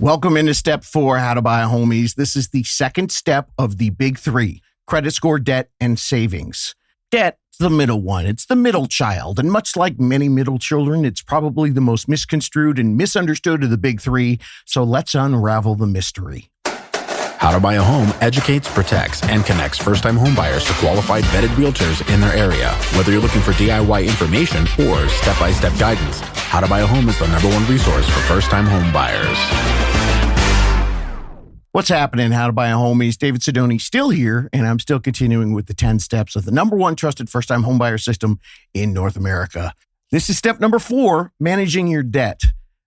Welcome into step 4, how to buy a homies. This is the second step of the big 3, credit score, debt, and savings. Debt, the middle one. It's the middle child. And much like many middle children, it's probably the most misconstrued and misunderstood of the big 3. So let's unravel the mystery. How to Buy a Home educates, protects, and connects first-time homebuyers to qualified vetted realtors in their area. Whether you're looking for DIY information or step-by-step guidance, How to Buy a Home is the #1 resource for first-time homebuyers. What's happening? How to Buy a Homies. David Sidoni still here, and I'm still continuing with the 10 steps of the #1 trusted first-time homebuyer system in North America. This is step number 4, managing your debt.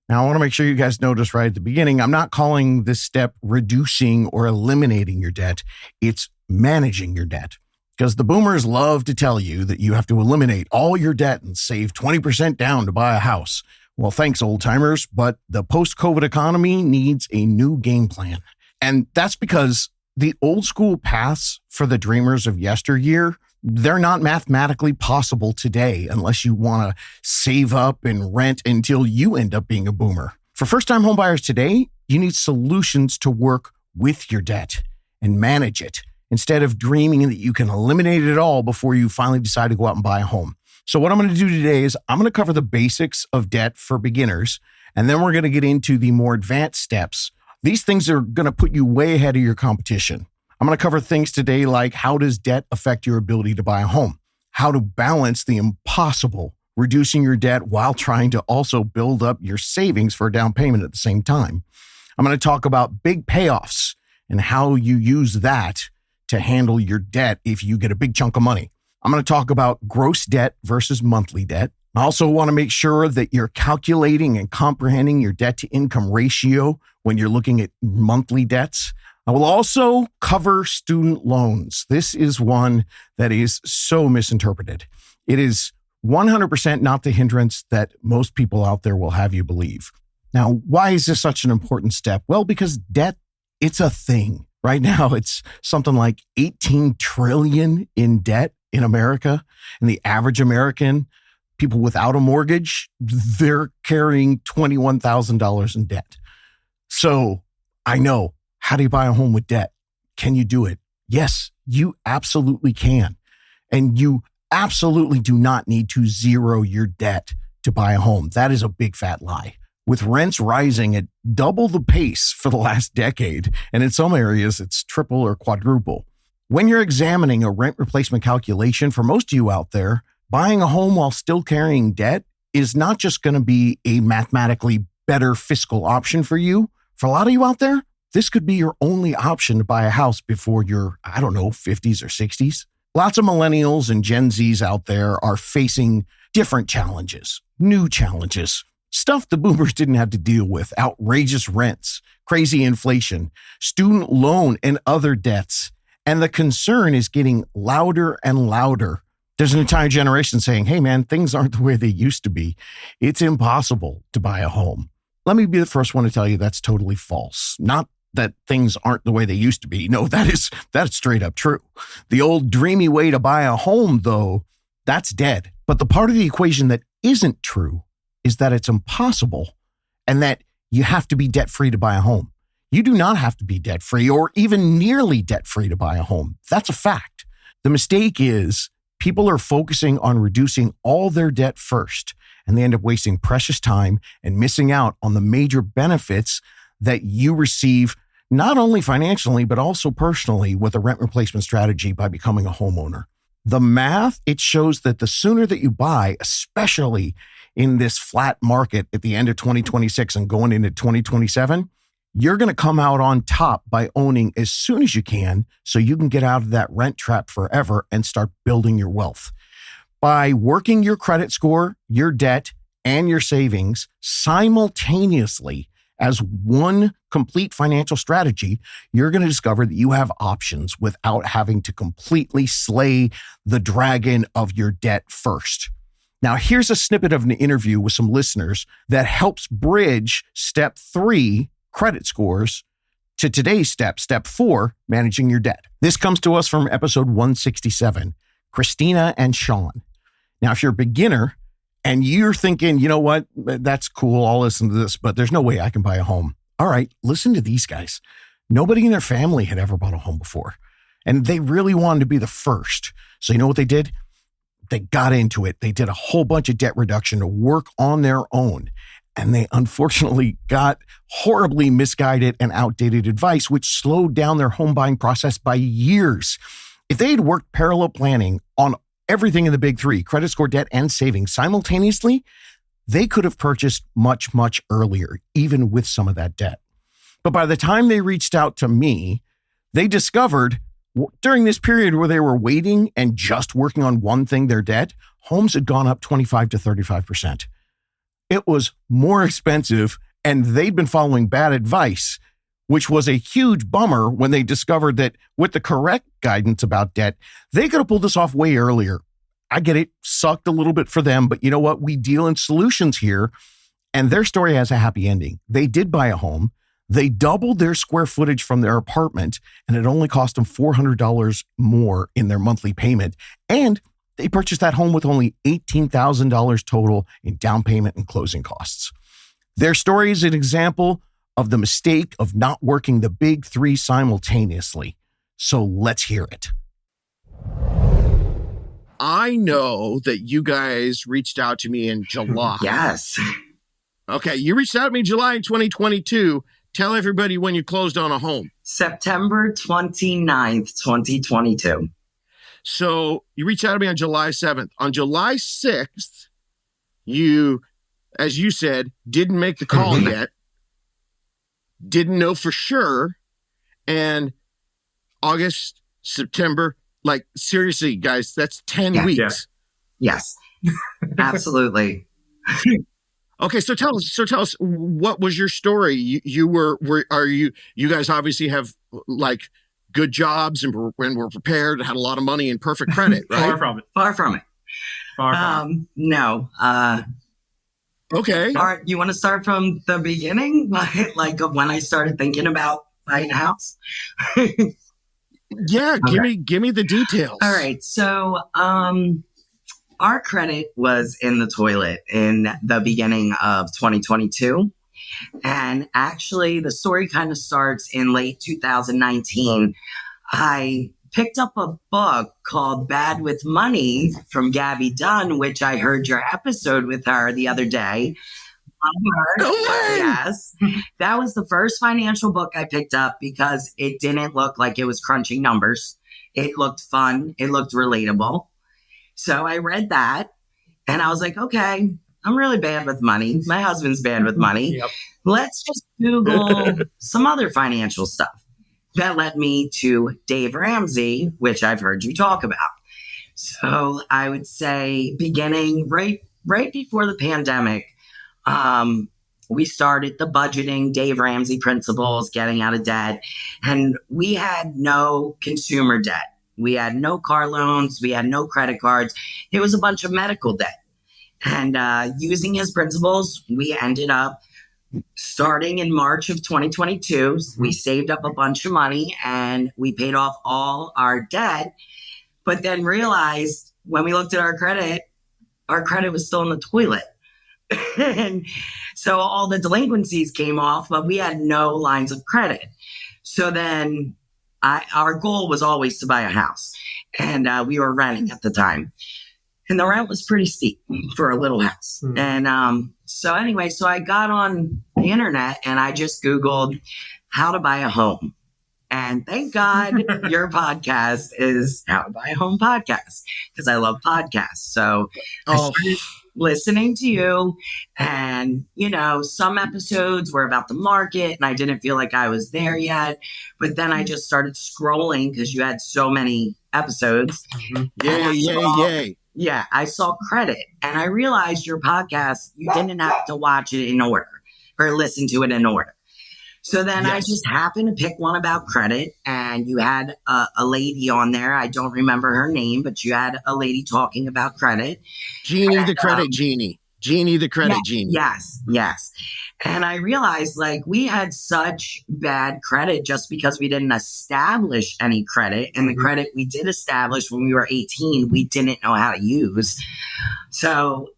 Now, I want to make sure you guys notice right at the beginning, I'm not calling this step reducing or eliminating your debt. It's managing your debt. Because the boomers love to tell you that you have to eliminate all your debt and save 20% down to buy a house. Well, thanks, old timers, but the post-COVID economy needs a new game plan. And that's because the old school paths for the dreamers of yesteryear, they're not mathematically possible today unless you want to save up and rent until you end up being a boomer. For first-time homebuyers today, you need solutions to work with your debt and manage it instead of dreaming that you can eliminate it all before you finally decide to go out and buy a home. So what I'm going to do today is I'm going to cover the basics of debt for beginners, and then we're going to get into the more advanced steps. These things are going to put you way ahead of your competition. I'm going to cover things today like how does debt affect your ability to buy a home? How to balance the impossible, reducing your debt while trying to also build up your savings for a down payment at the same time. I'm going to talk about big payoffs and how you use that to handle your debt if you get a big chunk of money. I'm going to talk about gross debt versus monthly debt. I also want to make sure that you're calculating and comprehending your debt to income ratio when you're looking at monthly debts. I will also cover student loans. This is one that is so misinterpreted. It is 100% not the hindrance that most people out there will have you believe. Now, why is this such an important step? Well, because debt, it's a thing. Right now, it's something like 18 trillion in debt in America. And the average American, people without a mortgage, they're carrying $21,000 in debt. So I know, how do you buy a home with debt? Can you do it? Yes, you absolutely can. And you absolutely do not need to zero your debt to buy a home. That is a big fat lie. With rents rising at double the pace for the last decade, and in some areas it's triple or quadruple. When you're examining a rent replacement calculation, for most of you out there, buying a home while still carrying debt is not just going to be a mathematically better fiscal option for you. For a lot of you out there, this could be your only option to buy a house before your, 50s or 60s. Lots of millennials and Gen Zs out there are facing different challenges, new challenges, stuff the boomers didn't have to deal with, outrageous rents, crazy inflation, student loan and other debts. And the concern is getting louder and louder. There's an entire generation saying, hey man, things aren't the way they used to be. It's impossible to buy a home. Let me be the first one to tell you that's totally false. Not that things aren't the way they used to be. No, that's straight up true. The old dreamy way to buy a home, though, that's dead. But the part of the equation that isn't true is that it's impossible and that you have to be debt-free to buy a home. You do not have to be debt-free or even nearly debt-free to buy a home. That's a fact. The mistake is people are focusing on reducing all their debt first, and they end up wasting precious time and missing out on the major benefits that you receive, not only financially, but also personally with a rent replacement strategy by becoming a homeowner. The math, it shows that the sooner that you buy, especially in this flat market at the end of 2026 and going into 2027, you're going to come out on top by owning as soon as you can so you can get out of that rent trap forever and start building your wealth. By working your credit score, your debt, and your savings simultaneously as one complete financial strategy, you're going to discover that you have options without having to completely slay the dragon of your debt first. Now, here's a snippet of an interview with some listeners that helps bridge step 3, credit scores, to today's step 4, managing your debt. This comes to us from episode 167, Christina and Sean. Now, if you're a beginner and you're thinking, you know what, that's cool, I'll listen to this, but there's no way I can buy a home. All right, listen to these guys. Nobody in their family had ever bought a home before, and they really wanted to be the first. So you know what they did? They got into it. They did a whole bunch of debt reduction to work on their own. And they unfortunately got horribly misguided and outdated advice, which slowed down their home buying process by years. If they had worked parallel planning on everything in the big three, credit score, debt, and savings simultaneously, they could have purchased much, much earlier, even with some of that debt. But by the time they reached out to me, they discovered during this period where they were waiting and just working on one thing, their debt, homes had gone up 25 to 35%. It was more expensive, and they'd been following bad advice, which was a huge bummer when they discovered that with the correct guidance about debt, they could have pulled this off way earlier. I get it, sucked a little bit for them, but you know what? We deal in solutions here, and their story has a happy ending. They did buy a home. They doubled their square footage from their apartment, and it only cost them $400 more in their monthly payment. And they purchased that home with only $18,000 total in down payment and closing costs. Their story is an example of the mistake of not working the big three simultaneously. So let's hear it. I know that you guys reached out to me in July. Yes. Okay, you reached out to me in July in 2022. Tell everybody when you closed on a home. September 29th, 2022. So you reached out to me on July 7th. On July 6th, you, as you said, didn't make the call yet, didn't know for sure. And August, September, like seriously, guys, that's 10 weeks. Yeah. Yes, absolutely. Okay, so tell us, what was your story? You guys obviously have like good jobs and were prepared, had a lot of money and perfect credit, right? Far from it. No. Okay. All right, you want to start from the beginning? Like of when I started thinking about buying a house? Yeah, Okay. give me the details. All right. So our credit was in the toilet in the beginning of 2022. And actually, the story kind of starts in late 2019. I picked up a book called Bad with Money from Gabby Dunn, which I heard your episode with her the other day. No way! Yes. That was the first financial book I picked up because it didn't look like it was crunching numbers. It looked fun. It looked relatable. So I read that and I was like, okay, I'm really bad with money. My husband's bad with money. Yep. Let's just Google some other financial stuff. That led me to Dave Ramsey, which I've heard you talk about. So I would say beginning right before the pandemic, we started the budgeting, Dave Ramsey principles, getting out of debt, and we had no consumer debt. We had no car loans. We had no credit cards. It was a bunch of medical debt. And using his principles, we ended up starting in March of 2022. We saved up a bunch of money and we paid off all our debt, but then realized when we looked at our credit was still in the toilet. And so all the delinquencies came off, but we had no lines of credit. So then our goal was always to buy a house, and we were renting at the time. And the rent was pretty steep for a little house. And so I got on the internet and I just Googled how to buy a home. And thank God your podcast is How to Buy a Home podcast, because I love podcasts. So I started listening to you, and, some episodes were about the market and I didn't feel like I was there yet. But then I just started scrolling because you had so many episodes. Yay. Yeah, I saw credit and I realized your podcast, you didn't have to watch it in order or listen to it in order. So then I just happened to pick one about credit, and you had a lady on there. I don't remember her name, but you had a lady talking about credit. Jeannie, the credit genie. Jeannie, the credit genie. Yes. And I realized we had such bad credit just because we didn't establish any credit. And the credit we did establish when we were 18, we didn't know how to use. So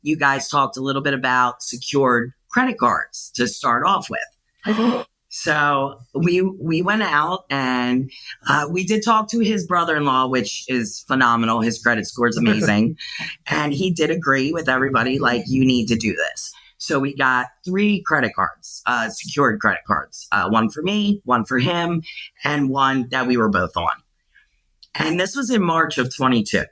you guys talked a little bit about secured credit cards to start off with. So we went out and we did talk to his brother-in-law, which is phenomenal. His credit score is amazing. And he did agree with everybody, like, you need to do this. So we got 3 credit cards, secured credit cards, one for me, one for him, and one that we were both on. And this was in March of 22.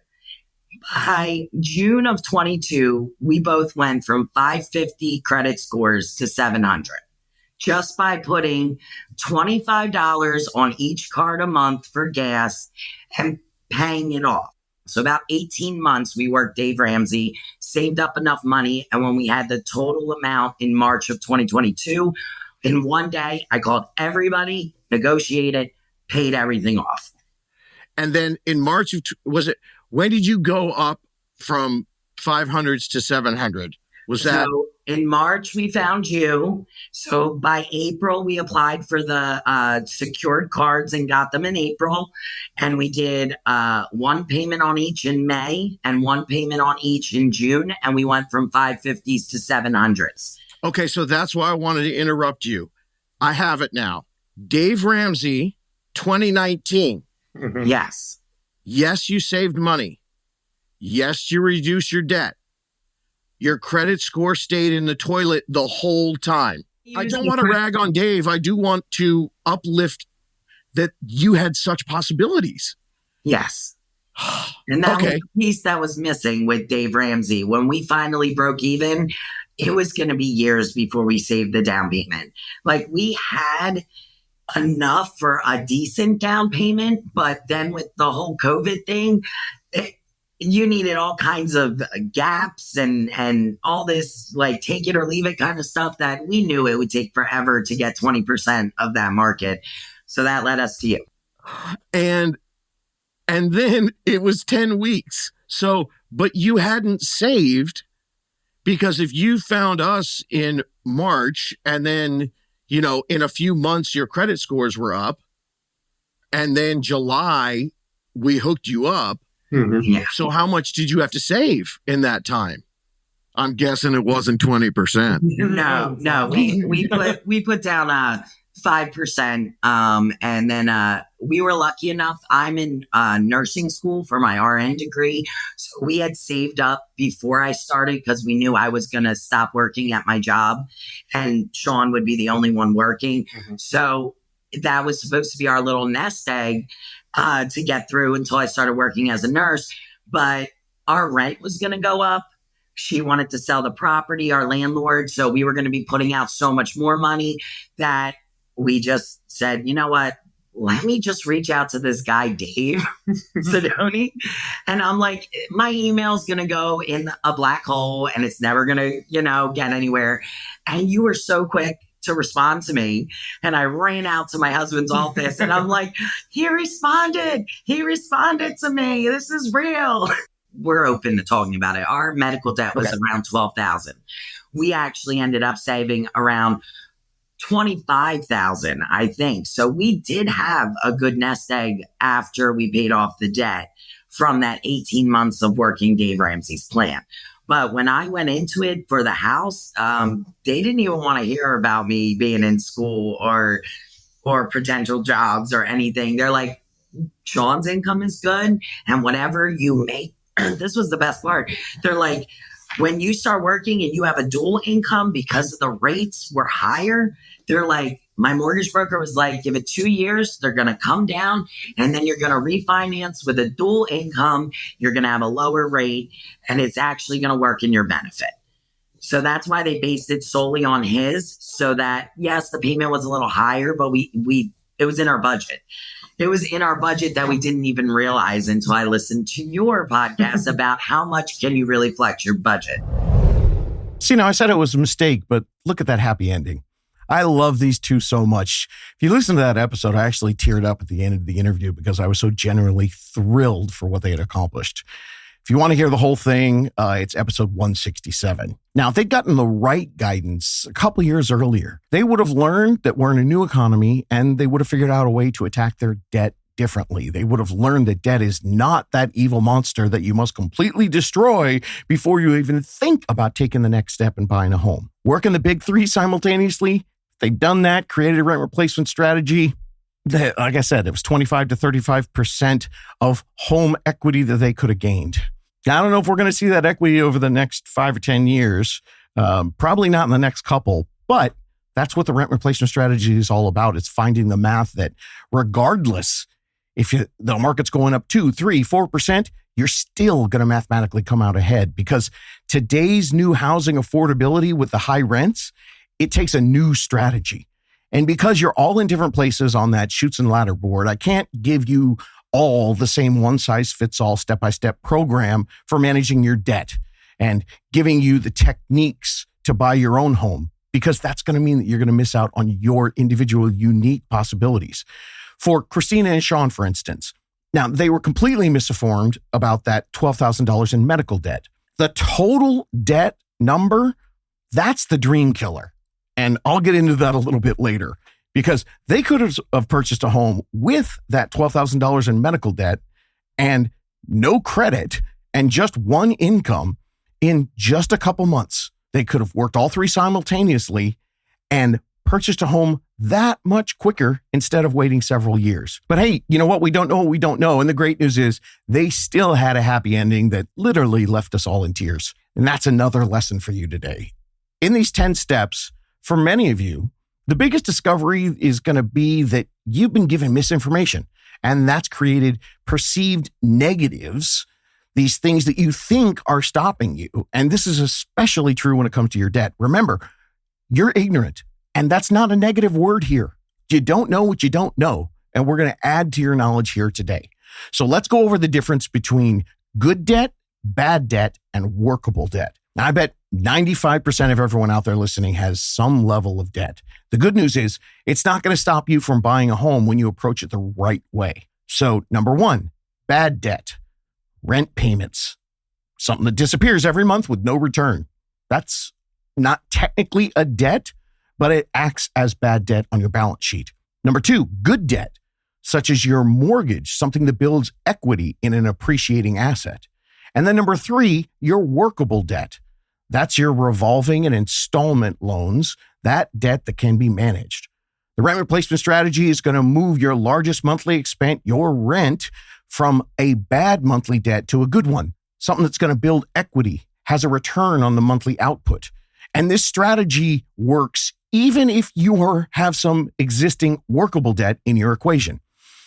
By June of 22, we both went from 550 credit scores to 700. Just by putting $25 on each card a month for gas and paying it off. So about 18 months, we worked Dave Ramsey, saved up enough money. And when we had the total amount in March of 2022, in one day, I called everybody, negotiated, paid everything off. And then in March of, when did you go up from 500s to 700? Was that? So in March, we found you. So by April, we applied for the secured cards and got them in April. And we did one payment on each in May and one payment on each in June. And we went from 550s to 700s. Okay, so that's why I wanted to interrupt you. I have it now. Dave Ramsey, 2019. Yes. Yes, you saved money. Yes, you reduced your debt. Your credit score stayed in the toilet the whole time. I don't want to rag on Dave. I do want to uplift that you had such possibilities. Yes. And that was the piece that was missing with Dave Ramsey. When we finally broke even, it was going to be years before we saved the down payment. Like, we had enough for a decent down payment, but then with the whole COVID thing, you needed all kinds of gaps and all this, like, take it or leave it kind of stuff that we knew it would take forever to get 20% of that market. So that led us to you. And then it was 10 weeks. So, but you hadn't saved, because if you found us in March and then, you know, in a few months, your credit scores were up, and then July, we hooked you up. Mm-hmm. Yeah. So how much did you have to save in that time? I'm guessing it wasn't 20%. No. We put down 5%. And then we were lucky enough. I'm in nursing school for my RN degree. So we had saved up before I started because we knew I was going to stop working at my job and Sean would be the only one working. Mm-hmm. So that was supposed to be our little nest egg to get through until I started working as a nurse. But our rent was going to go up. She wanted to sell the property, our landlord. So we were going to be putting out so much more money that we just said, you know what? Let me just reach out to this guy, Dave Sidoni. And I'm like, my email's going to go in a black hole and it's never going to, get anywhere. And you were so quick to respond to me. And I ran out to my husband's office and I'm like, he responded to me. This is real. We're open to talking about it. Our medical debt was around $12,000. We actually ended up saving around $25,000, I think. So we did have a good nest egg after we paid off the debt from that 18 months of working Dave Ramsey's plan. But when I went into it for the house, they didn't even want to hear about me being in school or potential jobs or anything. They're like, Sean's income is good, and whatever you make, this was the best part. They're like, when you start working and you have a dual income because the rates were higher, they're like, my mortgage broker was like, give it 2 years, they're going to come down, and then you're going to refinance with a dual income. You're going to have a lower rate, and it's actually going to work in your benefit. So that's why they based it solely on his, so that, yes, the payment was a little higher, but it was in our budget. It was in our budget that we didn't even realize until I listened to your podcast about how much can you really flex your budget. See, now I said it was a mistake, but look at that happy ending. I love these two so much. If you listen to that episode, I actually teared up at the end of the interview because I was so genuinely thrilled for what they had accomplished. If you want to hear the whole thing, it's episode 167. Now, if they'd gotten the right guidance a couple years earlier, they would have learned that we're in a new economy and they would have figured out a way to attack their debt differently. They would have learned that debt is not that evil monster that you must completely destroy before you even think about taking the next step and buying a home. Working the big three simultaneously, They'd done that, created a rent replacement strategy. Like I said, it was 25 to 35% of home equity that they could have gained. Now, I don't know if we're going to see that equity over the next 5 or 10 years. Probably not in the next couple, but that's what the rent replacement strategy is all about. It's finding the math that regardless if the market's going up 2, 3, 4%, you're still going to mathematically come out ahead, because today's new housing affordability with the high rents, it takes a new strategy. And because you're all in different places on that chutes and ladder board, I can't give you all the same one-size-fits-all step-by-step program for managing your debt and giving you the techniques to buy your own home, because that's going to mean that you're going to miss out on your individual unique possibilities. For Christina and Sean, for instance, now they were completely misinformed about that $12,000 in medical debt. The total debt number, that's the dream killer. And I'll get into that a little bit later, because they could have purchased a home with that $12,000 in medical debt and no credit and just one income in just a couple months. They could have worked all three simultaneously and purchased a home that much quicker instead of waiting several years. But hey, you know what? We don't know what we don't know. And the great news is they still had a happy ending that literally left us all in tears. And that's another lesson for you today. In these 10 steps, for many of you, the biggest discovery is going to be that you've been given misinformation, and that's created perceived negatives, these things that you think are stopping you. And this is especially true when it comes to your debt. Remember, you're ignorant, and that's not a negative word here. You don't know what you don't know, and we're going to add to your knowledge here today. So let's go over the difference between good debt, bad debt, and workable debt. Now, I bet 95% of everyone out there listening has some level of debt. The good news is it's not going to stop you from buying a home when you approach it the right way. So number one, bad debt, rent payments, something that disappears every month with no return. That's not technically a debt, but it acts as bad debt on your balance sheet. Number two, good debt, such as your mortgage, something that builds equity in an appreciating asset. And then number three, your workable debt. That's your revolving and installment loans, that debt that can be managed. The rent replacement strategy is going to move your largest monthly expense, your rent, from a bad monthly debt to a good one, something that's going to build equity, has a return on the monthly output. And this strategy works even if you have some existing workable debt in your equation.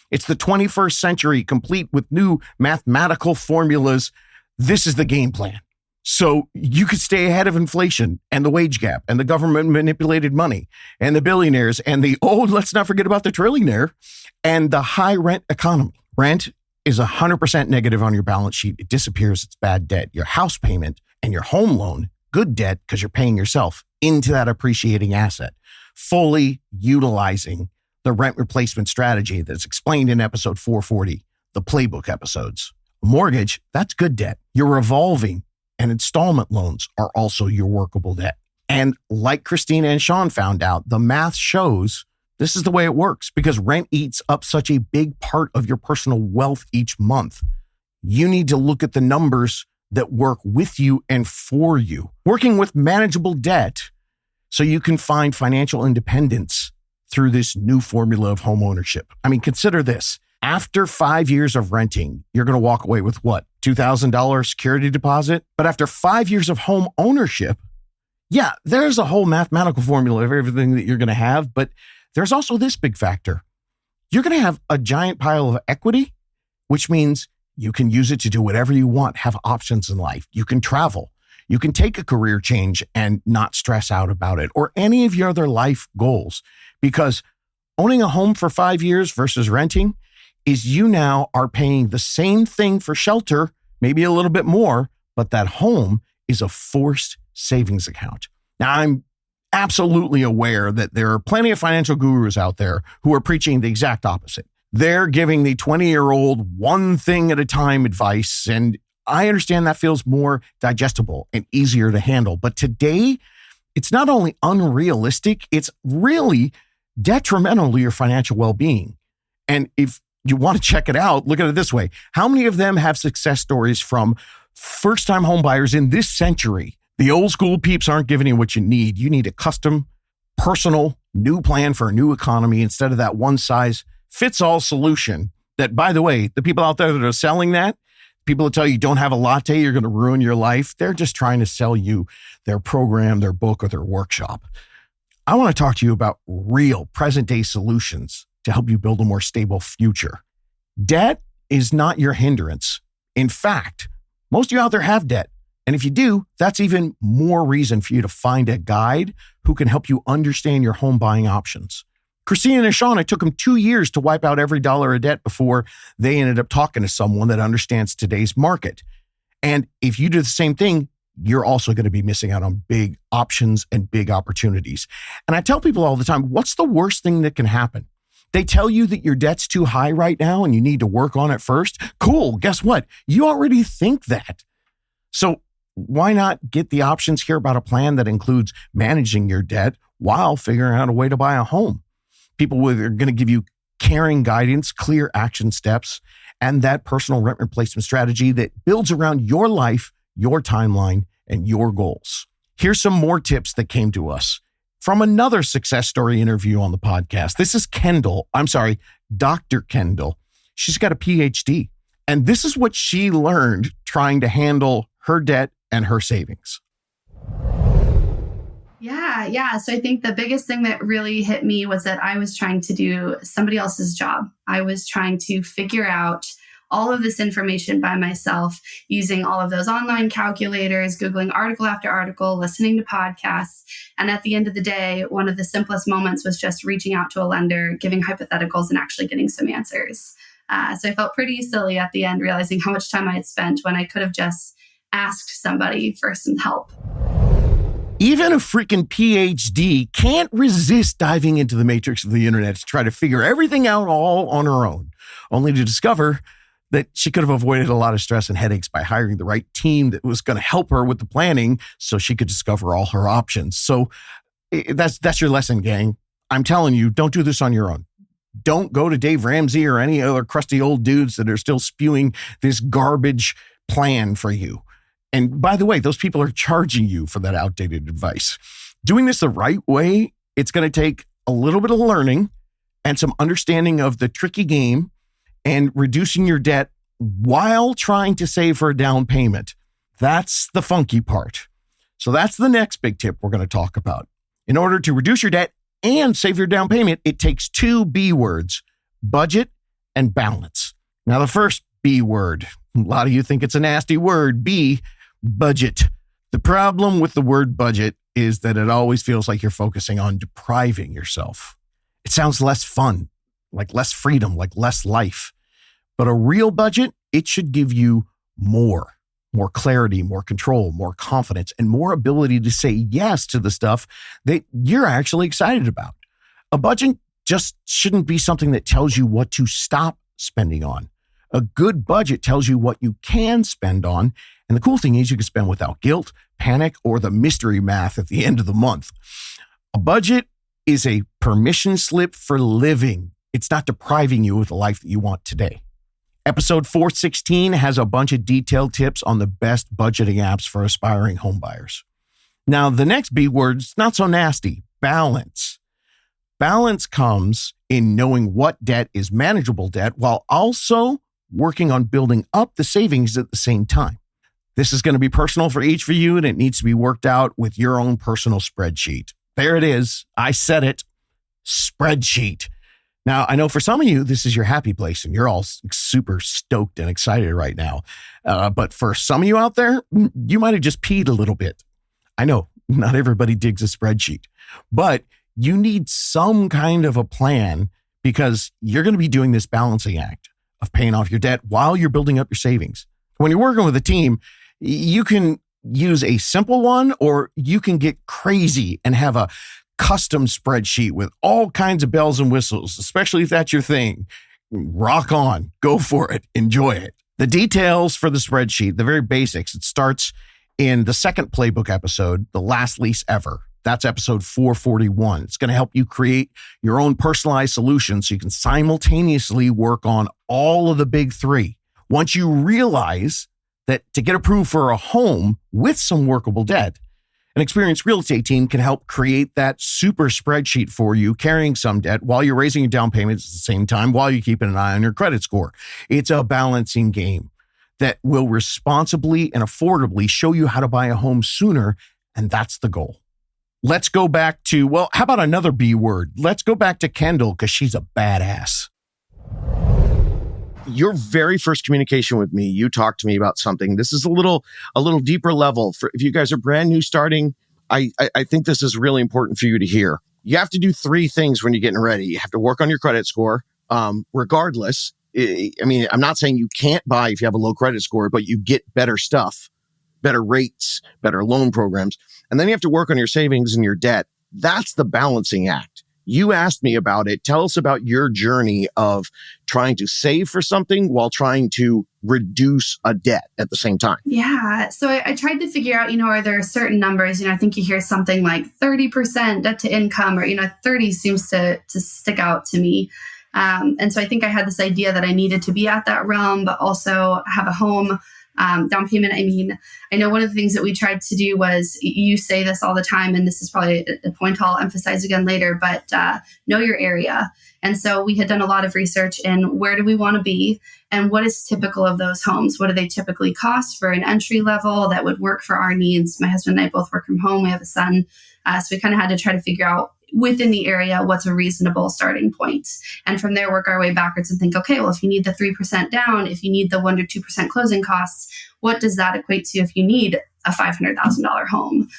It's the 21st century, complete with new mathematical formulas. This is the game plan. So you could stay ahead of inflation and the wage gap and the government manipulated money and the billionaires and let's not forget about the trillionaire and the high rent economy. Rent is 100% negative on your balance sheet. It disappears. It's bad debt. Your house payment and your home loan, good debt because you're paying yourself into that appreciating asset, fully utilizing the rent replacement strategy that's explained in episode 440, the playbook episodes. Mortgage, that's good debt. Your revolving and installment loans are also your workable debt. And like Christina and Sean found out, the math shows this is the way it works, because rent eats up such a big part of your personal wealth each month. You need to look at the numbers that work with you and for you. Working with manageable debt so you can find financial independence through this new formula of home ownership. I mean, consider this. After 5 years of renting, you're going to walk away with what? $2,000 security deposit? But after 5 years of home ownership, yeah, there's a whole mathematical formula of everything that you're going to have. But there's also this big factor. You're going to have a giant pile of equity, which means you can use it to do whatever you want, have options in life. You can travel. You can take a career change and not stress out about it, or any of your other life goals. Because owning a home for 5 years versus renting is you now are paying the same thing for shelter, maybe a little bit more, but that home is a forced savings account. Now, I'm absolutely aware that there are plenty of financial gurus out there who are preaching the exact opposite. They're giving the 20-year-old one thing at a time advice, and I understand that feels more digestible and easier to handle. But today, it's not only unrealistic, it's really detrimental to your financial well-being. And if you want to check it out, look at it this way. How many of them have success stories from first-time homebuyers in this century? The old school peeps aren't giving you what you need. You need a custom, personal new plan for a new economy instead of that one-size-fits-all solution that, by the way, the people out there that are selling that, people that tell you don't have a latte, you're going to ruin your life, they're just trying to sell you their program, their book, or their workshop. I want to talk to you about real present-day solutions to help you build a more stable future. Debt is not your hindrance. In fact, most of you out there have debt. And if you do, that's even more reason for you to find a guide who can help you understand your home buying options. Christina and Shauna took them 2 years to wipe out every dollar of debt before they ended up talking to someone that understands today's market. And if you do the same thing, you're also going to be missing out on big options and big opportunities. And I tell people all the time, what's the worst thing that can happen? They tell you that your debt's too high right now and you need to work on it first. Cool. Guess what? You already think that. So why not get the options here about a plan that includes managing your debt while figuring out a way to buy a home? People are going to give you caring guidance, clear action steps, and that personal rent replacement strategy that builds around your life, your timeline, and your goals. Here's some more tips that came to us from another success story interview on the podcast. This is Dr. Kendall. She's got a PhD, and this is what she learned trying to handle her debt and her savings. Yeah. So I think the biggest thing that really hit me was that I was trying to do somebody else's job. I was trying to figure out all of this information by myself using all of those online calculators, Googling article after article, listening to podcasts. And at the end of the day, one of the simplest moments was just reaching out to a lender, giving hypotheticals, and actually getting some answers. So I felt pretty silly at the end, realizing how much time I had spent when I could have just asked somebody for some help. Even a freaking PhD can't resist diving into the matrix of the internet to try to figure everything out all on her own, only to discover that she could have avoided a lot of stress and headaches by hiring the right team that was going to help her with the planning so she could discover all her options. So that's your lesson, gang. I'm telling you, don't do this on your own. Don't go to Dave Ramsey or any other crusty old dudes that are still spewing this garbage plan for you. And by the way, those people are charging you for that outdated advice. Doing this the right way, it's going to take a little bit of learning and some understanding of the tricky game and reducing your debt while trying to save for a down payment. That's the funky part. So that's the next big tip we're going to talk about. In order to reduce your debt and save your down payment, it takes 2 B words: budget and balance. Now, the first B word, a lot of you think it's a nasty word, B, budget. The problem with the word budget is that it always feels like you're focusing on depriving yourself. It sounds less fun, like less freedom, like less life. But a real budget, it should give you more clarity, more control, more confidence, and more ability to say yes to the stuff that you're actually excited about. A budget just shouldn't be something that tells you what to stop spending on. A good budget tells you what you can spend on. And the cool thing is you can spend without guilt, panic, or the mystery math at the end of the month. A budget is a permission slip for living. It's not depriving you of the life that you want today. Episode 416 has a bunch of detailed tips on the best budgeting apps for aspiring homebuyers. Now, the next B word's not so nasty: balance. Balance comes in knowing what debt is manageable debt while also working on building up the savings at the same time. This is going to be personal for each of you, and it needs to be worked out with your own personal spreadsheet. There it is. I said it. Spreadsheet. Now, I know for some of you, this is your happy place, and you're all super stoked and excited right now. But for some of you out there, you might have just peed a little bit. I know not everybody digs a spreadsheet, but you need some kind of a plan because you're going to be doing this balancing act of paying off your debt while you're building up your savings. When you're working with a team, you can use a simple one, or you can get crazy and have a custom spreadsheet with all kinds of bells and whistles, especially if that's your thing. Rock on, go for it, enjoy it. The details for the spreadsheet, the very basics, it starts in the second playbook episode, The Last Lease Ever. That's episode 441. It's going to help you create your own personalized solution so you can simultaneously work on all of the big 3. Once you realize that to get approved for a home with some workable debt, An experienced real estate team can help create that super spreadsheet for you, carrying some debt while you're raising your down payments at the same time, while you're keeping an eye on your credit score. It's a balancing game that will responsibly and affordably show you how to buy a home sooner, and that's the goal. Let's go back to, well, how about another B word? Let's go back to Kendall, because she's a badass. Your very first communication with me, you talked to me about something. This is a little deeper level. For if you guys are brand new starting, I think this is really important for you to hear. You have to do 3 things when you're getting ready. You have to work on your credit score, regardless. I mean, I'm not saying you can't buy if you have a low credit score, but you get better stuff, better rates, better loan programs. And then you have to work on your savings and your debt. That's the balancing act. You asked me about it. Tell us about your journey of trying to save for something while trying to reduce a debt at the same time. Yeah. So I tried to figure out, are there certain numbers? I think you hear something like 30% debt to income, or, 30 seems to stick out to me. And so I think I had this idea that I needed to be at that realm, but also have a home. Down payment. I mean, I know one of the things that we tried to do was, you say this all the time, and this is probably a point I'll emphasize again later, but know your area. And so we had done a lot of research in where do we want to be and what is typical of those homes? What do they typically cost for an entry level that would work for our needs? My husband and I both work from home. We have a son. So we kind of had to try to figure out within the area what's a reasonable starting point. And from there, work our way backwards and think, okay, well, if you need the 3% down, if you need the 1 to 2% closing costs, what does that equate to if you need a $500,000 home?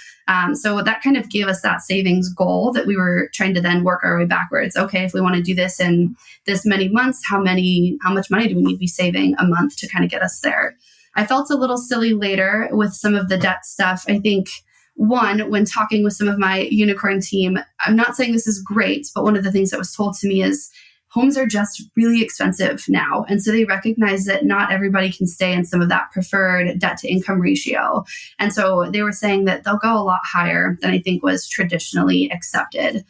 So that kind of gave us that savings goal that we were trying to then work our way backwards. Okay, if we want to do this in this many months, how much money do we need to be saving a month to kind of get us there? I felt a little silly later with some of the debt stuff. I think one, when talking with some of my unicorn team, I'm not saying this is great, but one of the things that was told to me is homes are just really expensive now. And so they recognize that not everybody can stay in some of that preferred debt to income ratio. And so they were saying that they'll go a lot higher than I think was traditionally accepted.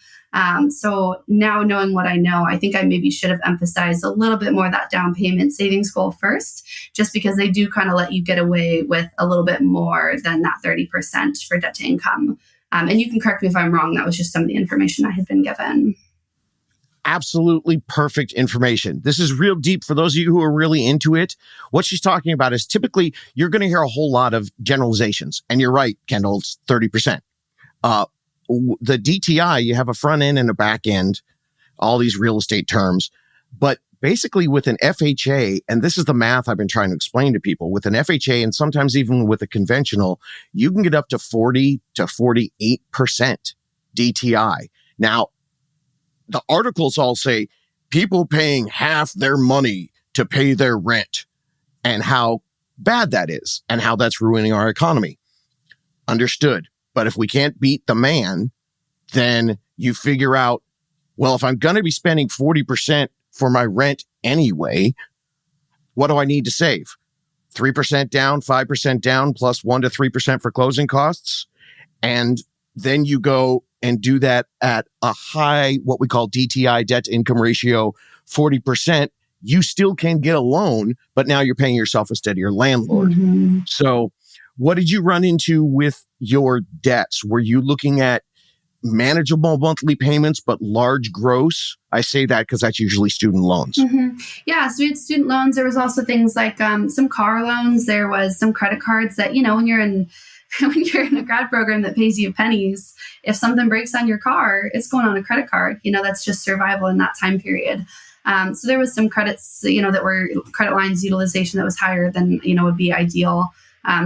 So now knowing what I know, I think I maybe should have emphasized a little bit more that down payment savings goal first, just because they do kind of let you get away with a little bit more than that 30% for debt to income. And you can correct me if I'm wrong. That was just some of the information I had been given. Absolutely perfect information. This is real deep for those of you who are really into it. What she's talking about is typically you're going to hear a whole lot of generalizations. And you're right, Kendall, it's 30%. The DTI, you have a front end and a back end, all these real estate terms. But basically with an FHA, and this is the math I've been trying to explain to people, with an FHA and sometimes even with a conventional, you can get up to 40 to 48% DTI. Now, the articles all say people paying half their money to pay their rent and how bad that is and how that's ruining our economy. Understood. But if we can't beat the man, then you figure out, well, if I'm going to be spending 40% for my rent anyway, what do I need to save? 3% down, 5% down, plus 1 to 3% for closing costs. And then you go and do that at a high, what we call DTI, debt to income ratio, 40%. You still can get a loan, but now you're paying yourself instead of your landlord. Mm-hmm. So what did you run into with your debts? Were you looking at manageable monthly payments, but large gross? I say that because that's usually student loans. Mm-hmm. Yeah, so we had student loans. There was also things like some car loans. There was some credit cards that, when you're in a grad program that pays you pennies, if something breaks on your car, it's going on a credit card. That's just survival in that time period. So there was some credits, that were credit lines utilization that was higher than, would be ideal.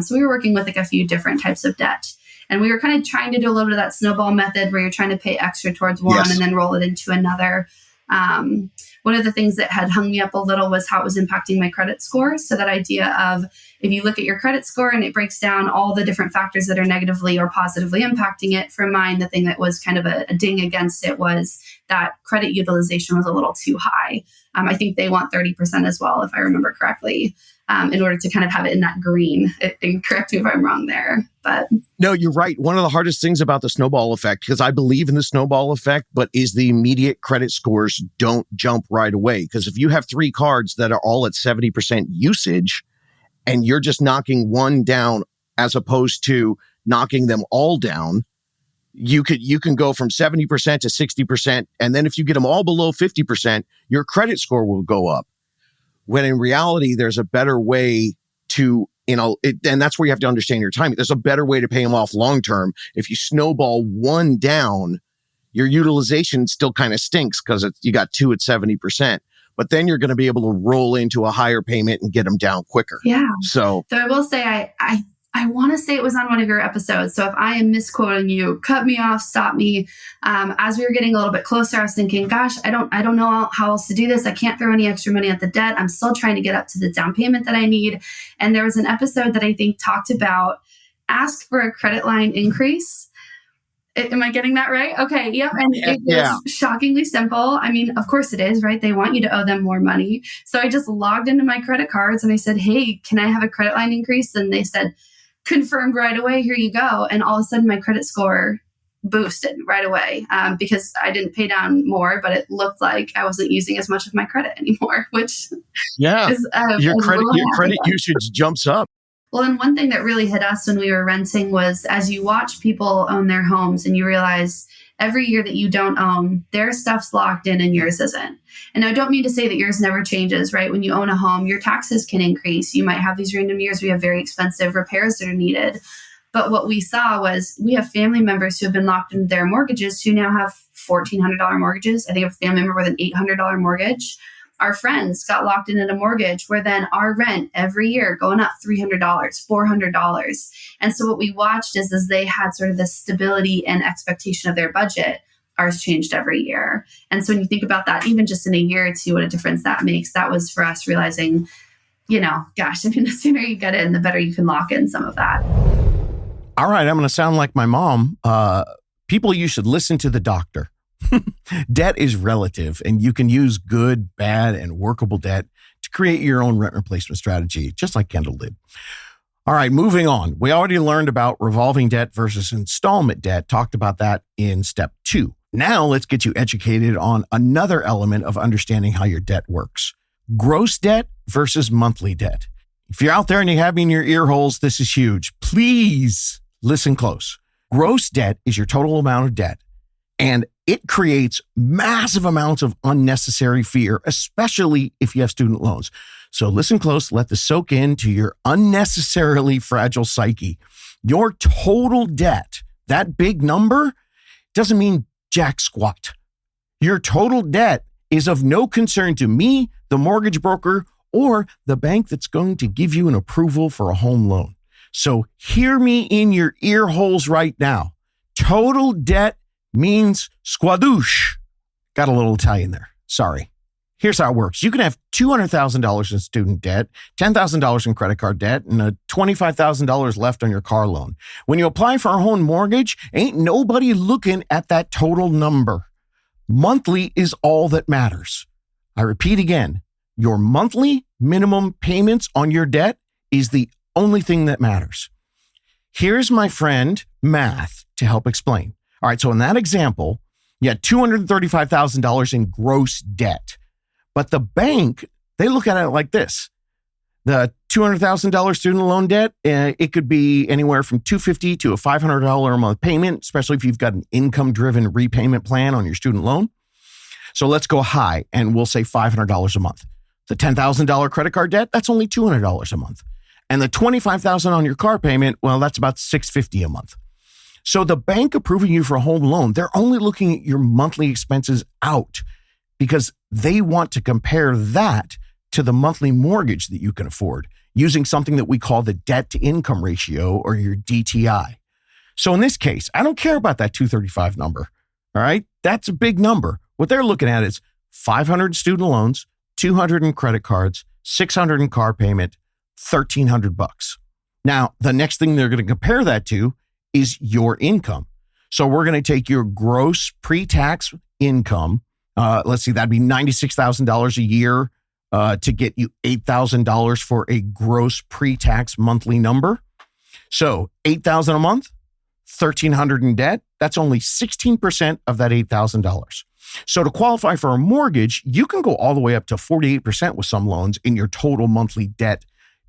So we were working with like a few different types of debt. And we were kind of trying to do a little bit of that snowball method where you're trying to pay extra towards one and then roll it into another. One of the things that had hung me up a little was how it was impacting my credit score. So that idea of if you look at your credit score and it breaks down all the different factors that are negatively or positively impacting it, for mine, the thing that was kind of a ding against it was that credit utilization was a little too high. I think they want 30% as well, if I remember correctly, in order to kind of have it in that green. And correct me if I'm wrong there. But no, you're right. One of the hardest things about the snowball effect, because I believe in the snowball effect, but is the immediate credit scores don't jump right away. Because if you have 3 cards that are all at 70% usage and you're just knocking one down as opposed to knocking them all down, you can go from 70% to 60%. And then if you get them all below 50%, your credit score will go up. When in reality, there's a better way to, and that's where you have to understand your timing. There's a better way to pay them off long term. If you snowball one down, your utilization still kind of stinks because you got two at 70%. But then you're going to be able to roll into a higher payment and get them down quicker. Yeah. So I will say, I want to say it was on one of your episodes. So if I am misquoting you, cut me off, stop me. As we were getting a little bit closer, I was thinking, gosh, I don't know how else to do this. I can't throw any extra money at the debt. I'm still trying to get up to the down payment that I need. And there was an episode that I think talked about ask for a credit line increase. Am I getting that right? Okay. Yep. And it was shockingly simple. I mean, of course it is, right? They want you to owe them more money. So I just logged into my credit cards and I said, hey, can I have a credit line increase? And they said, confirmed right away. Here you go. And all of a sudden my credit score boosted right away because I didn't pay down more, but it looked like I wasn't using as much of my credit anymore, which is your credit usage jumps up. Well, and one thing that really hit us when we were renting was as you watch people own their homes and you realize every year that you don't own, their stuff's locked in and yours isn't. And I don't mean to say that yours never changes, right? When you own a home, your taxes can increase. You might have these random years where you have very expensive repairs that are needed. But what we saw was we have family members who have been locked into their mortgages who now have $1,400 mortgages. I think a family member with an $800 mortgage. Our friends got locked in a mortgage where then our rent every year going up $300, $400. And so what we watched is as they had sort of the stability and expectation of their budget, ours changed every year. And so when you think about that, even just in a year or two, what a difference that makes, that was for us realizing, gosh, I mean, the sooner you get in, the better you can lock in some of that. All right, I'm going to sound like my mom. People, you should listen to the doctor. Debt is relative, and you can use good, bad, and workable debt to create your own rent replacement strategy, just like Kendall did. All right, moving on. We already learned about revolving debt versus installment debt, talked about that in step 2. Now let's get you educated on another element of understanding how your debt works. Gross debt versus monthly debt. If you're out there and you have me in your ear holes, this is huge. Please listen close. Gross debt is your total amount of debt, and it creates massive amounts of unnecessary fear, especially if you have student loans. So listen close, let this soak into your unnecessarily fragile psyche. Your total debt, that big number, doesn't mean jack squat. Your total debt is of no concern to me, the mortgage broker, or the bank that's going to give you an approval for a home loan. So hear me in your ear holes right now. Total debt means squadouche. Got a little Italian there. Sorry. Here's how it works. You can have $200,000 in student debt, $10,000 in credit card debt, and $25,000 left on your car loan. When you apply for a home mortgage, ain't nobody looking at that total number. Monthly is all that matters. I repeat again, your monthly minimum payments on your debt is the only thing that matters. Here's my friend math to help explain. All right, so in that example, you had $235,000 in gross debt. But the bank, they look at it like this. The $200,000 student loan debt, it could be anywhere from $250 to a $500 a month payment, especially if you've got an income-driven repayment plan on your student loan. So let's go high, and we'll say $500 a month. The $10,000 credit card debt, that's only $200 a month. And the $25,000 on your car payment, well, that's about $650 a month. So the bank approving you for a home loan, they're only looking at your monthly expenses out because they want to compare that to the monthly mortgage that you can afford using something that we call the debt to income ratio or your DTI. So in this case, I don't care about that 235 number. All right. That's a big number. What they're looking at is 500 student loans, 200 in credit cards, 600 in car payment, $1,300. Now, the next thing they're going to compare that to is your income. So we're going to take your gross pre-tax income. Let's see, that'd be $96,000 a year to get you $8,000 for a gross pre-tax monthly number. So $8,000 a month, $1,300 in debt. That's only 16% of that $8,000. So to qualify for a mortgage, you can go all the way up to 48% with some loans in your total monthly debt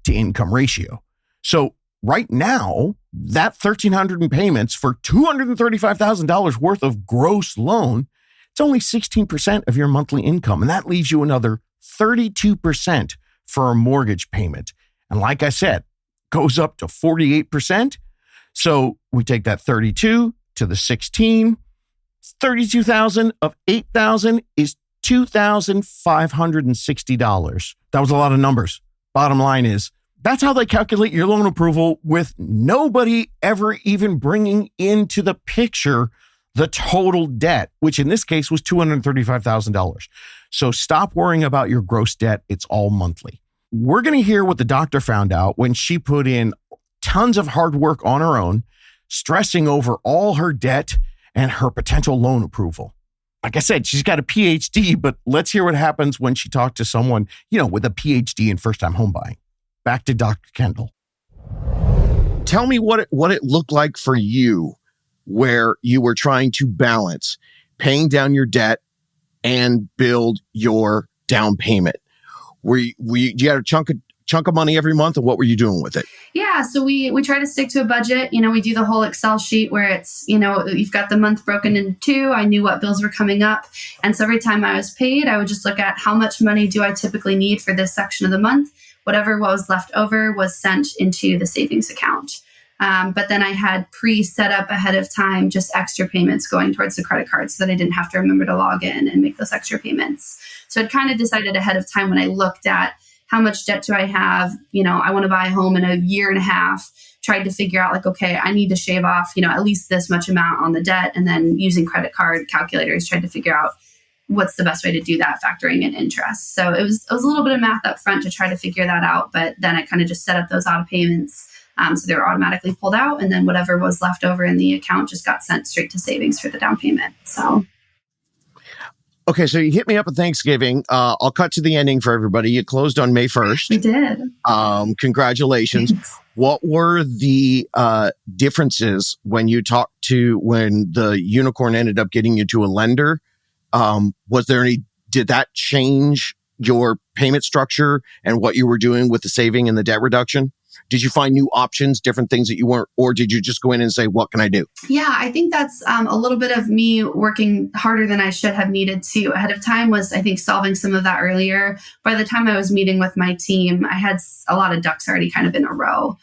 to income ratio. So right now, that $1,300 in payments for $235,000 worth of gross loan, it's only 16% of your monthly income. And that leaves you another 32% for a mortgage payment. And like I said, goes up to 48%. So we take that 32 to the 16, 32,000 of 8,000 is $2,560. That was a lot of numbers. Bottom line is, that's how they calculate your loan approval with nobody ever even bringing into the picture the total debt, which in this case was $235,000. So stop worrying about your gross debt. It's all monthly. We're going to hear what the doctor found out when she put in tons of hard work on her own, stressing over all her debt and her potential loan approval. Like I said, she's got a PhD, but let's hear what happens when she talked to someone, with a PhD in first-time homebuying. Back to Dr. Kendall. Tell me what it looked like for you, where you were trying to balance paying down your debt and build your down payment. You had a chunk of money every month, and what were you doing with it? Yeah, so we try to stick to a budget. We do the whole Excel sheet where it's, you've got the month broken into two. I knew what bills were coming up. And so every time I was paid, I would just look at how much money do I typically need for this section of the month. Whatever was left over was sent into the savings account. But then I had pre-set up ahead of time just extra payments going towards the credit card so that I didn't have to remember to log in and make those extra payments. So I'd kind of decided ahead of time when I looked at how much debt do I have? I want to buy a home in a year and a half. Tried to figure out okay, I need to shave off, at least this much amount on the debt. And then using credit card calculators, tried to figure out what's the best way to do that, factoring in interest. So it was a little bit of math up front to try to figure that out. But then I kind of just set up those auto payments. So they were automatically pulled out. And then whatever was left over in the account just got sent straight to savings for the down payment. So. Okay, so you hit me up at Thanksgiving. I'll cut to the ending for everybody. You closed on May 1st. We did. Congratulations. Thanks. What were the differences when the unicorn ended up getting you to a lender? Did that change your payment structure and what you were doing with the saving and the debt reduction? Did you find new options, different things that you weren't, or did you just go in and say, what can I do? Yeah, I think that's a little bit of me working harder than I should have needed to ahead of time was, I think, solving some of that earlier. By the time I was meeting with my team, I had a lot of ducks already kind of in a row.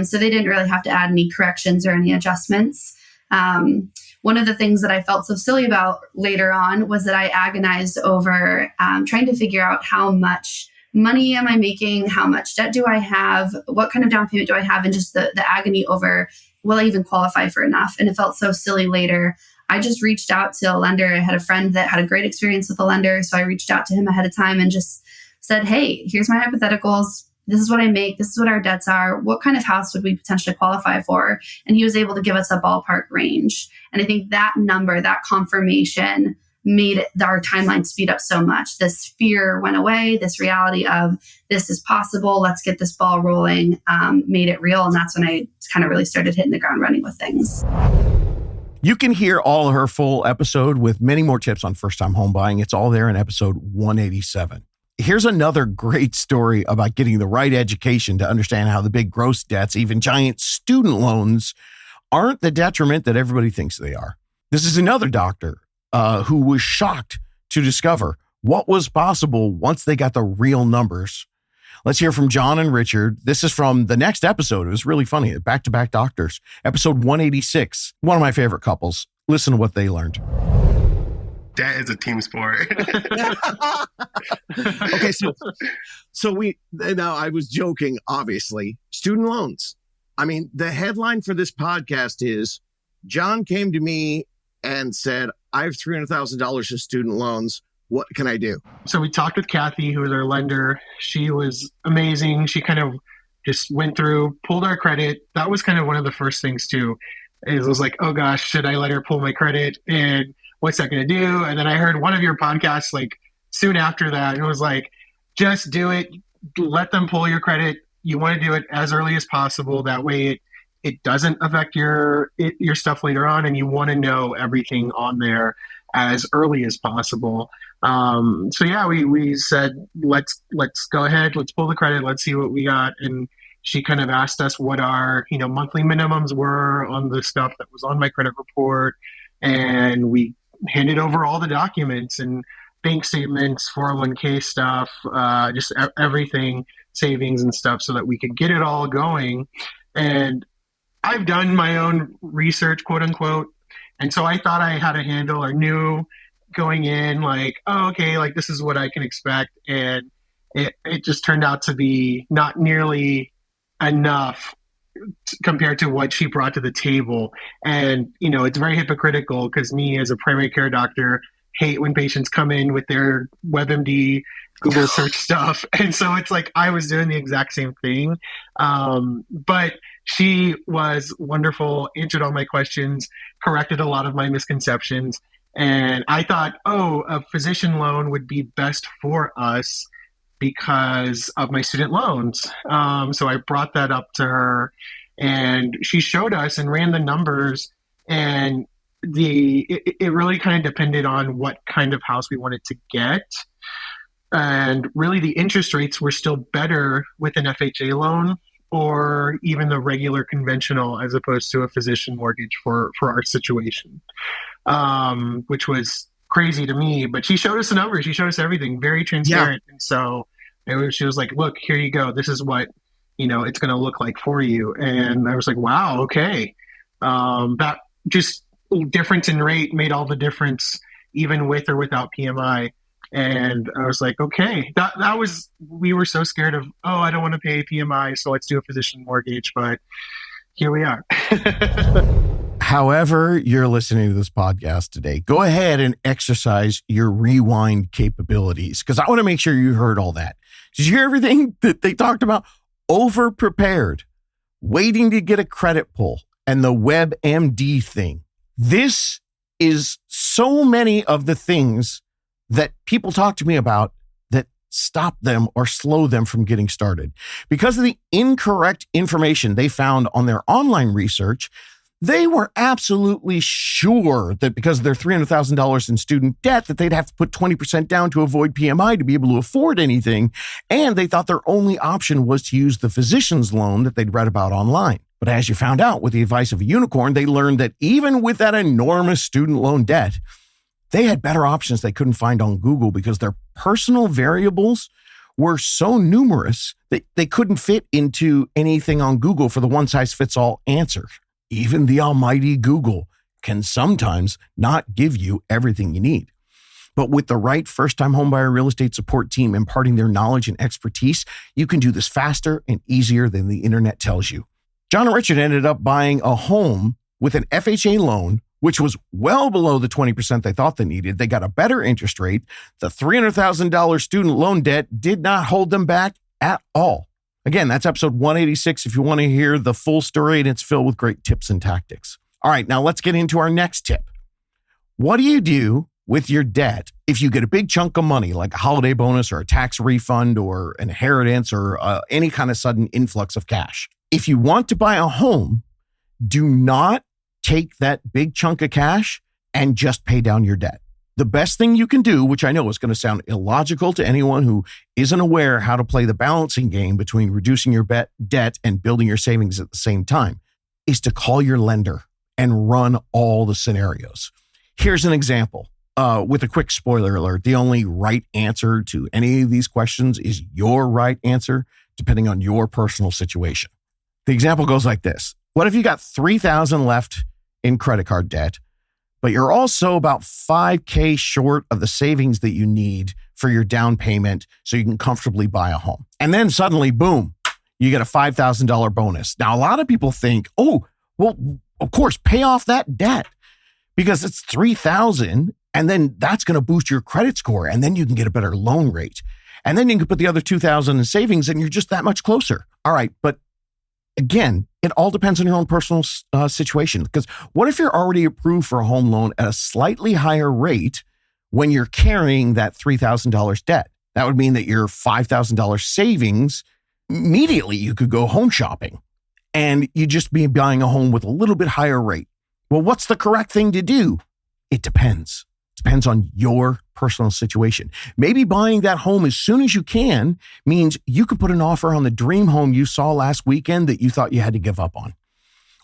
So they didn't really have to add any corrections or any adjustments. One of the things that I felt so silly about later on was that I agonized over trying to figure out how much money am I making? How much debt do I have? What kind of down payment do I have? And just the agony over, will I even qualify for enough? And it felt so silly later. I just reached out to a lender. I had a friend that had a great experience with a lender. So I reached out to him ahead of time and just said, hey, here's my hypotheticals. This is what I make. This is what our debts are. What kind of house would we potentially qualify for? And he was able to give us a ballpark range. And I think that number, that confirmation made our timeline speed up so much. This fear went away. This reality of this is possible. Let's get this ball rolling, made it real. And that's when I kind of really started hitting the ground running with things. You can hear all of her full episode with many more tips on first-time home buying. It's all there in episode 187. Here's another great story about getting the right education to understand how the big gross debts, even giant student loans, aren't the detriment that everybody thinks they are. This is another doctor who was shocked to discover what was possible once they got the real numbers. Let's hear from John and Richard. This is from the next episode. It was really funny. Back-to-back doctors. Episode 186. One of my favorite couples. Listen to what they learned. Debt is a team sport. Okay, now I was joking, obviously. Student loans. I mean, the headline for this podcast is, John came to me and said, I have $300,000 in student loans. What can I do? So we talked with Kathy, who was our lender. She was amazing. She kind of just went through, pulled our credit. That was kind of one of the first things too. It was like, oh gosh, should I let her pull my credit? And what's that going to do? And then I heard one of your podcasts like soon after that. And it was like, just do it. Let them pull your credit. You want to do it as early as possible. That way it doesn't affect your stuff later on. And you want to know everything on there as early as possible. So yeah, we said, let's go ahead. Let's pull the credit. Let's see what we got. And she kind of asked us what our, monthly minimums were on the stuff that was on my credit report. And we handed over all the documents and bank statements, 401k stuff, just everything, savings and stuff, so that we could get it all going. And I've done my own research, quote unquote. And so I thought I had a handle or knew going in, like, oh, okay, like this is what I can expect. And it just turned out to be not nearly enough compared to what she brought to the table. And, it's very hypocritical because me as a primary care doctor hate when patients come in with their WebMD Google search stuff. And so it's like I was doing the exact same thing. But she was wonderful, answered all my questions, corrected a lot of my misconceptions. And I thought, a physician loan would be best for us because of my student loans. So I brought that up to her, and she showed us and ran the numbers, and it really kind of depended on what kind of house we wanted to get. And really the interest rates were still better with an FHA loan or even the regular conventional as opposed to a physician mortgage for our situation, which was crazy to me. But she showed us the numbers. She showed us everything, very transparent. Yeah. And so she was like, look, here you go. This is what, it's going to look like for you. And I was like, wow, okay. That just difference in rate made all the difference, even with or without PMI. And I was like, okay, we were so scared of, I don't want to pay PMI, so let's do a physician mortgage. But here we are. However you're listening to this podcast today, go ahead and exercise your rewind capabilities, because I want to make sure you heard all that. Did you hear everything that they talked about? Over-prepared, waiting to get a credit pull, and the WebMD thing. This is so many of the things that people talk to me about that stop them or slow them from getting started. Because of the incorrect information they found on their online research, they were absolutely sure that because of their $300,000 in student debt, that they'd have to put 20% down to avoid PMI to be able to afford anything. And they thought their only option was to use the physician's loan that they'd read about online. But as you found out with the advice of a unicorn, they learned that even with that enormous student loan debt, they had better options they couldn't find on Google because their personal variables were so numerous that they couldn't fit into anything on Google for the one-size-fits-all answer. Even the almighty Google can sometimes not give you everything you need. But with the right first-time homebuyer real estate support team imparting their knowledge and expertise, you can do this faster and easier than the internet tells you. John and Richard ended up buying a home with an FHA loan, which was well below the 20% they thought they needed. They got a better interest rate. The $300,000 student loan debt did not hold them back at all. Again, that's episode 186 if you want to hear the full story, and it's filled with great tips and tactics. All right, now let's get into our next tip. What do you do with your debt if you get a big chunk of money, like a holiday bonus or a tax refund or an inheritance or any kind of sudden influx of cash? If you want to buy a home, do not take that big chunk of cash and just pay down your debt. The best thing you can do, which I know is going to sound illogical to anyone who isn't aware how to play the balancing game between reducing your debt and building your savings at the same time, is to call your lender and run all the scenarios. Here's an example. With a quick spoiler alert, the only right answer to any of these questions is your right answer, depending on your personal situation. The example goes like this. What if you got $3,000 left in credit card debt, but you're also about $5,000 short of the savings that you need for your down payment so you can comfortably buy a home? And then suddenly, boom, you get a $5,000 bonus. Now, a lot of people think, oh, well, of course, pay off that debt because it's $3,000 and then that's going to boost your credit score and then you can get a better loan rate. And then you can put the other $2,000 in savings and you're just that much closer. All right, but again, it all depends on your own personal situation. Because what if you're already approved for a home loan at a slightly higher rate when you're carrying that $3,000 debt? That would mean that your $5,000 savings, immediately you could go home shopping and you'd just be buying a home with a little bit higher rate. Well, what's the correct thing to do? It depends. Depends on your personal situation. Maybe buying that home as soon as you can means you could put an offer on the dream home you saw last weekend that you thought you had to give up on.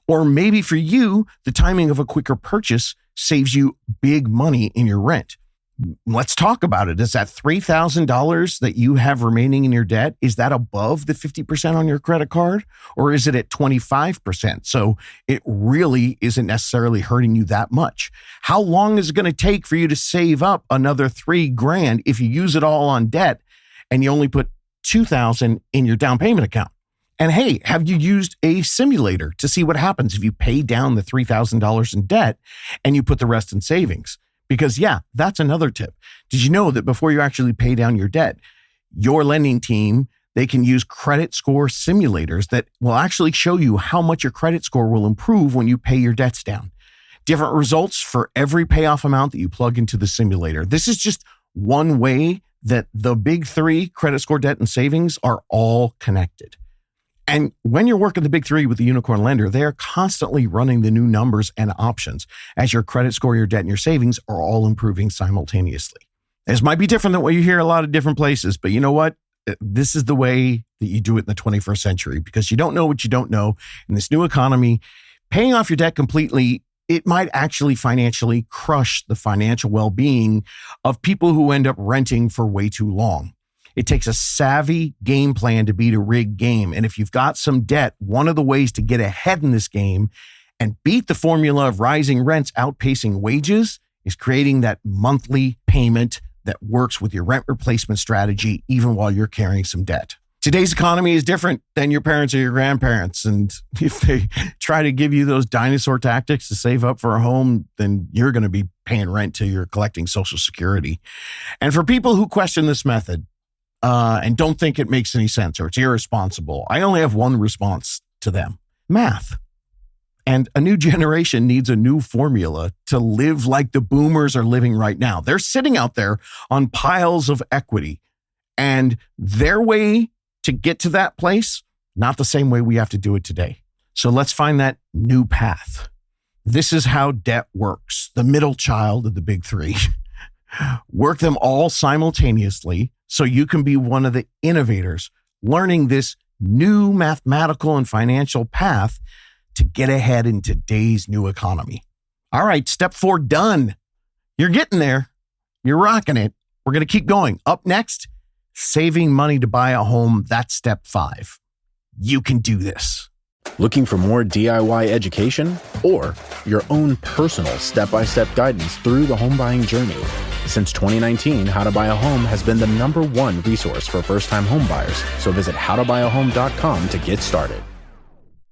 Or maybe for you, the timing of a quicker purchase saves you big money in your rent. Let's talk about it. Is that $3,000 that you have remaining in your debt, is that above the 50% on your credit card? Or is it at 25%? So it really isn't necessarily hurting you that much. How long is it going to take for you to save up another $3,000 if you use it all on debt and you only put $2,000 in your down payment account? And hey, have you used a simulator to see what happens if you pay down the $3,000 in debt and you put the rest in savings? Because yeah, that's another tip. Did you know that before you actually pay down your debt, your lending team, they can use credit score simulators that will actually show you how much your credit score will improve when you pay your debts down. Different results for every payoff amount that you plug into the simulator. This is just one way that the big three, credit score, debt, and savings, are all connected. And when you're working the big three with the unicorn lender, they are constantly running the new numbers and options as your credit score, your debt, and your savings are all improving simultaneously. This might be different than what you hear a lot of different places, but you know what? This is the way that you do it in the 21st century, because you don't know what you don't know in this new economy. Paying off your debt completely, it might actually financially crush the financial well-being of people who end up renting for way too long. It takes a savvy game plan to beat a rigged game. And if you've got some debt, one of the ways to get ahead in this game and beat the formula of rising rents outpacing wages is creating that monthly payment that works with your rent replacement strategy, even while you're carrying some debt. Today's economy is different than your parents or your grandparents. And if they try to give you those dinosaur tactics to save up for a home, then you're going to be paying rent till you're collecting Social Security. And for people who question this method, and don't think it makes any sense or it's irresponsible, I only have one response to them: math. And a new generation needs a new formula to live like the boomers are living right now. They're sitting out there on piles of equity, and their way to get to that place, not the same way we have to do it today. So let's find that new path. This is how debt works. The middle child of the big three. Work them all simultaneously so you can be one of the innovators learning this new mathematical and financial path to get ahead in today's new economy. All right, step 4 done. You're getting there. You're rocking it. We're going to keep going. Up next, saving money to buy a home. That's step 5. You can do this. Looking for more DIY education or your own personal step-by-step guidance through the home buying journey? Since 2019, How to Buy a Home has been the #1 resource for first-time homebuyers. So visit howtobuyaHome.com to get started.